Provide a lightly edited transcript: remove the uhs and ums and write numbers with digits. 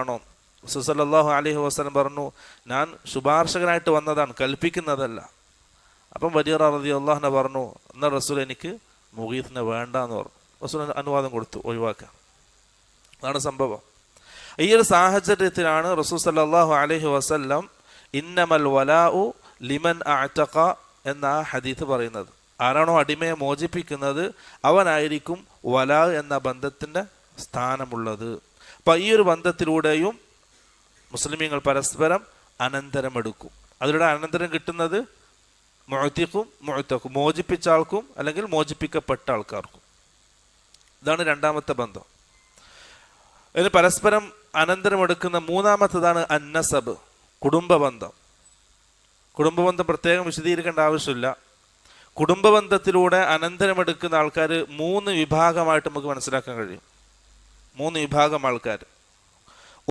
ആണോ? സല്ലല്ലാഹു അലൈഹി വസല്ലം പറഞ്ഞു, ഞാൻ ശുപാർശകനായിട്ട് വന്നതാണ്, കൽപ്പിക്കുന്നതല്ല. അപ്പം ബരീറ റളിയല്ലാഹു അൻഹ പറഞ്ഞു, എന്നാൽ റസൂൽ എനിക്ക് മുഗീസിനെ വേണ്ട എന്ന് പറഞ്ഞു. റസൂൽ അനുവാദം കൊടുത്തു, ഒഴിവാക്കാം. അതാണ് സംഭവം. ഈ ഒരു സാഹചര്യത്തിലാണ് റസൂൽ സല്ലല്ലാഹു അലൈഹി വസല്ലം ഇന്നമൽ വലാഉ ലിമൻ അഅതഖ എന്ന ഹദീസ് പറയുന്നത്. ആരാണോ അടിമയെ മോചിപ്പിക്കുന്നത് അവനായിരിക്കും വലാ എന്ന ബന്ധത്തിൻ്റെ സ്ഥാനമുള്ളത്. അപ്പം ഈ ഒരു ബന്ധത്തിലൂടെയും മുസ്ലിമീങ്ങൾ പരസ്പരം അനന്തരമെടുക്കും. അതിലൂടെ അനന്തരം കിട്ടുന്നത് മുഅ്തിഖും മുഅ്തഖും, മോചിപ്പിച്ച ആൾക്കും അല്ലെങ്കിൽ മോചിപ്പിക്കപ്പെട്ട ആൾക്കാർക്കും. ഇതാണ് രണ്ടാമത്തെ ബന്ധം. ഇതിന് പരസ്പരം അനന്തരമെടുക്കുന്ന മൂന്നാമത്തതാണ് അന്നസബ്, കുടുംബബന്ധം. കുടുംബബന്ധം പ്രത്യേകം വിശദീകരിക്കേണ്ട ആവശ്യമില്ല. കുടുംബബന്ധത്തിലൂടെ അനന്തരമെടുക്കുന്ന ആൾക്കാർ 3 വിഭാഗമായിട്ട് നമുക്ക് മനസ്സിലാക്കാൻ കഴിയും. 3 വിഭാഗം ആൾക്കാർ.